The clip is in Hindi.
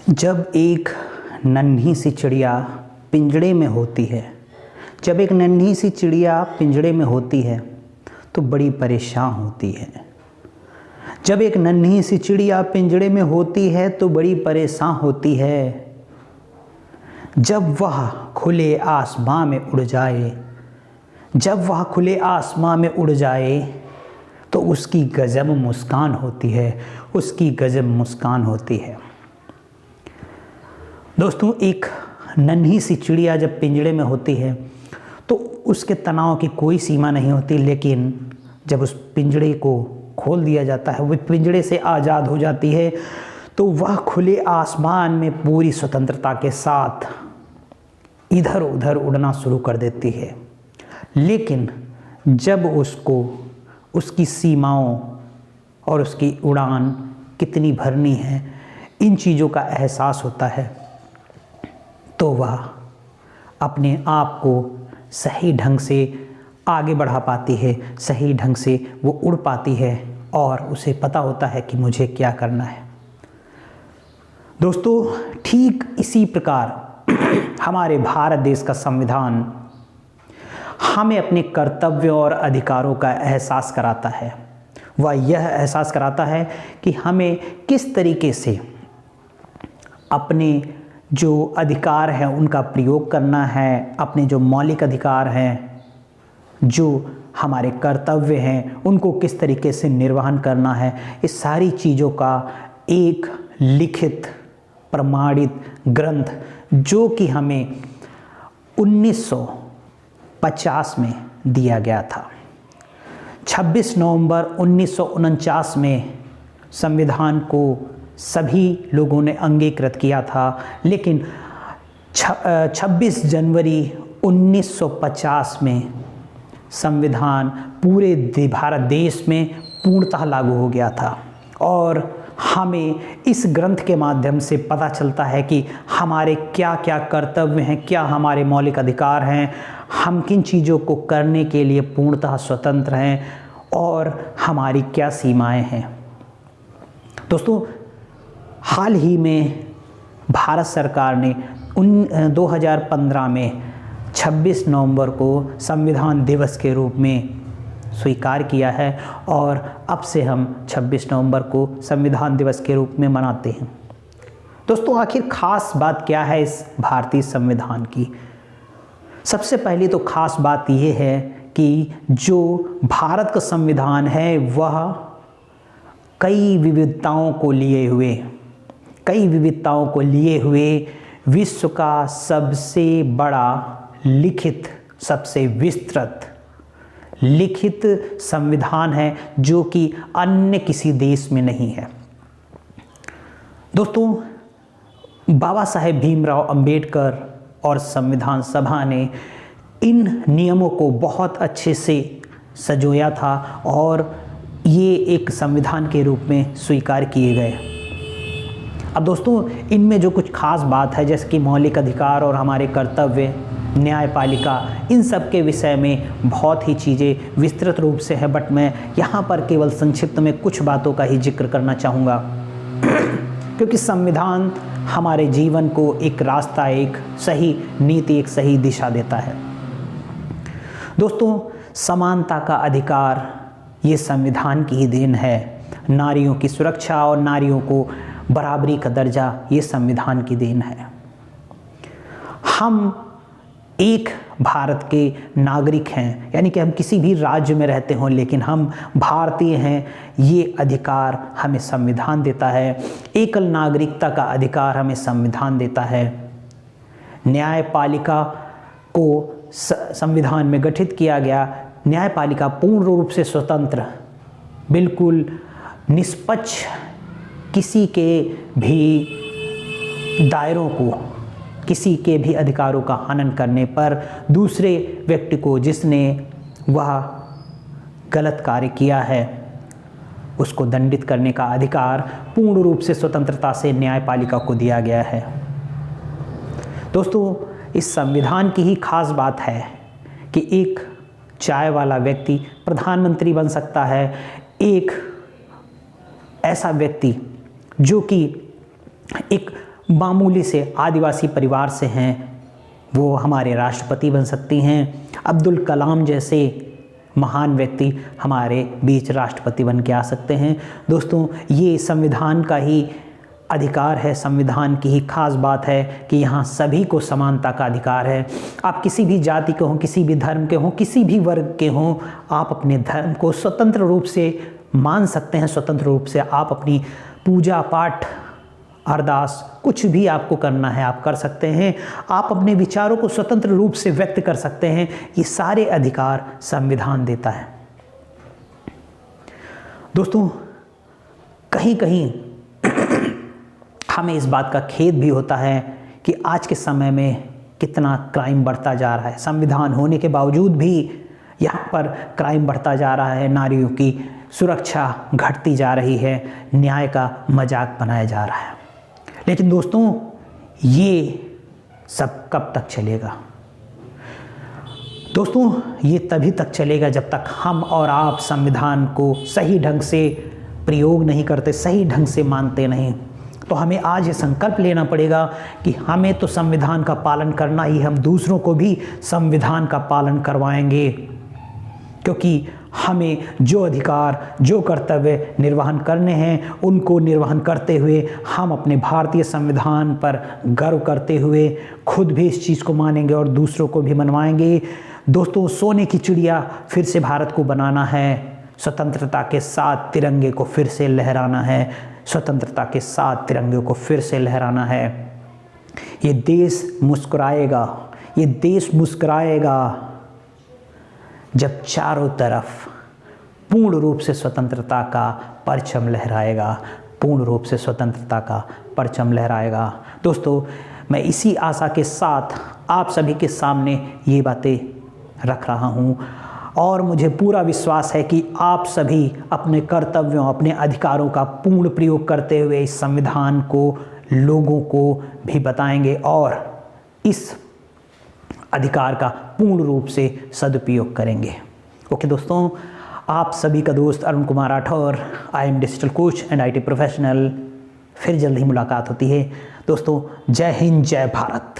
जब एक नन्ही सी चिड़िया पिंजड़े में होती है जब एक नन्ही सी चिड़िया पिंजड़े में होती है तो बड़ी परेशान होती है। जब एक नन्ही सी चिड़िया पिंजड़े में होती है तो बड़ी परेशान होती है। जब वह खुले आसमां में उड़ जाए तो उसकी गजब मुस्कान होती है। दोस्तों, एक नन्ही सी चिड़िया जब पिंजड़े में होती है तो उसके तनाव की कोई सीमा नहीं होती, लेकिन जब उस पिंजड़े को खोल दिया जाता है, वह पिंजड़े से आज़ाद हो जाती है, तो वह खुले आसमान में पूरी स्वतंत्रता के साथ इधर उधर उड़ना शुरू कर देती है। लेकिन जब उसको उसकी सीमाओं और उसकी उड़ान कितनी भरनी है, इन चीज़ों का एहसास होता है, तो वह अपने आप को सही ढंग से आगे बढ़ा पाती है, सही ढंग से वो उड़ पाती है और उसे पता होता है कि मुझे क्या करना है। दोस्तों, ठीक इसी प्रकार हमारे भारत देश का संविधान हमें अपने कर्तव्यों और अधिकारों का एहसास कराता है। वह यह एहसास कराता है कि हमें किस तरीके से अपने जो अधिकार हैं उनका प्रयोग करना है, अपने जो मौलिक अधिकार हैं, जो हमारे कर्तव्य हैं, उनको किस तरीके से निर्वहन करना है। इस सारी चीज़ों का एक लिखित प्रमाणित ग्रंथ जो कि हमें 1950 में दिया गया था। 26 नवंबर 1949 में संविधान को सभी लोगों ने अंगीकृत किया था, लेकिन 26 जनवरी 1950 में संविधान पूरे भारत देश में पूर्णतः लागू हो गया था। और हमें इस ग्रंथ के माध्यम से पता चलता है कि हमारे क्या क्या कर्तव्य हैं, क्या हमारे मौलिक अधिकार हैं, हम किन चीज़ों को करने के लिए पूर्णतः स्वतंत्र हैं और हमारी क्या सीमाएं हैं। दोस्तों, हाल ही में भारत सरकार ने 2015 में 26 नवंबर को संविधान दिवस के रूप में स्वीकार किया है और अब से हम 26 नवंबर को संविधान दिवस के रूप में मनाते हैं। दोस्तों, आखिर खास बात क्या है इस भारतीय संविधान की? सबसे पहली तो खास बात यह है कि जो भारत का संविधान है वह कई विविधताओं को लिए हुए विश्व का सबसे बड़ा लिखित, सबसे विस्तृत लिखित संविधान है, जो कि अन्य किसी देश में नहीं है। दोस्तों, बाबा साहेब भीमराव अंबेडकर और संविधान सभा ने इन नियमों को बहुत अच्छे से संजोया था और ये एक संविधान के रूप में स्वीकार किए गए। अब दोस्तों, इनमें जो कुछ खास बात है, जैसे कि मौलिक अधिकार और हमारे कर्तव्य, न्यायपालिका, इन सब के विषय में बहुत ही चीज़ें विस्तृत रूप से है, बट मैं यहाँ पर केवल संक्षिप्त में कुछ बातों का ही जिक्र करना चाहूँगा क्योंकि संविधान हमारे जीवन को एक रास्ता, एक सही नीति, एक सही दिशा देता है। दोस्तों, समानता का अधिकार ये संविधान की ही देन है। नारियों की सुरक्षा और नारियों को बराबरी का दर्जा ये संविधान की देन है। हम एक भारत के नागरिक हैं, यानी कि हम किसी भी राज्य में रहते हों, लेकिन हम भारतीय हैं, ये अधिकार हमें संविधान देता है। एकल नागरिकता का अधिकार हमें संविधान देता है। न्यायपालिका को संविधान में गठित किया गया। न्यायपालिका पूर्ण रूप से स्वतंत्र, बिल्कुल निष्पक्ष, किसी के भी दायरों को, किसी के भी अधिकारों का हनन करने पर दूसरे व्यक्ति को, जिसने वह गलत कार्य किया है, उसको दंडित करने का अधिकार पूर्ण रूप से स्वतंत्रता से न्यायपालिका को दिया गया है। दोस्तों, इस संविधान की ही खास बात है कि एक चाय वाला व्यक्ति प्रधानमंत्री बन सकता है। एक ऐसा व्यक्ति जो कि एक मामूली से आदिवासी परिवार से हैं वो हमारे राष्ट्रपति बन सकती हैं। अब्दुल कलाम जैसे महान व्यक्ति हमारे बीच राष्ट्रपति बन के आ सकते हैं। दोस्तों, ये संविधान का ही अधिकार है, संविधान की ही खास बात है कि यहाँ सभी को समानता का अधिकार है। आप किसी भी जाति के हों, किसी भी धर्म के हों, किसी भी वर्ग के हों, आप अपने धर्म को स्वतंत्र रूप से मान सकते हैं। स्वतंत्र रूप से आप अपनी पूजा पाठ, अरदास, कुछ भी आपको करना है आप कर सकते हैं। आप अपने विचारों को स्वतंत्र रूप से व्यक्त कर सकते हैं। ये सारे अधिकार संविधान देता है। दोस्तों, कहीं कहीं हमें इस बात का खेद भी होता है कि आज के समय में कितना क्राइम बढ़ता जा रहा है। संविधान होने के बावजूद भी यहाँ पर क्राइम बढ़ता जा रहा है, नारियों की सुरक्षा घटती जा रही है, न्याय का मजाक बनाया जा रहा है। लेकिन दोस्तों, ये सब कब तक चलेगा? दोस्तों, ये तभी तक चलेगा जब तक हम और आप संविधान को सही ढंग से प्रयोग नहीं करते, सही ढंग से मानते नहीं। तो हमें आज ये संकल्प लेना पड़ेगा कि हमें तो संविधान का पालन करना ही, हम दूसरों को भी संविधान का पालन करवाएंगे, क्योंकि हमें जो अधिकार, जो कर्तव्य निर्वहन करने हैं, उनको निर्वहन करते हुए हम अपने भारतीय संविधान पर गर्व करते हुए खुद भी इस चीज़ को मानेंगे और दूसरों को भी मनवाएंगे। दोस्तों, सोने की चिड़िया फिर से भारत को बनाना है, स्वतंत्रता के साथ तिरंगे को फिर से लहराना है, स्वतंत्रता के साथ तिरंगे को फिर से लहराना है। ये देश मुस्कुराएगा, ये देश मुस्कुराएगा जब चारों तरफ पूर्ण रूप से स्वतंत्रता का परचम लहराएगा, पूर्ण रूप से स्वतंत्रता का परचम लहराएगा। दोस्तों, मैं इसी आशा के साथ आप सभी के सामने ये बातें रख रहा हूँ और मुझे पूरा विश्वास है कि आप सभी अपने कर्तव्यों, अपने अधिकारों का पूर्ण प्रयोग करते हुए इस संविधान को लोगों को भी बताएंगे और इस अधिकार का पूर्ण रूप से सदुपयोग करेंगे। ओके दोस्तों, आप सभी का दोस्त Arun Kumar Rathore, I am digital coach and IT professional. फिर जल्द ही मुलाकात होती है। दोस्तों, जय हिंद, जय भारत।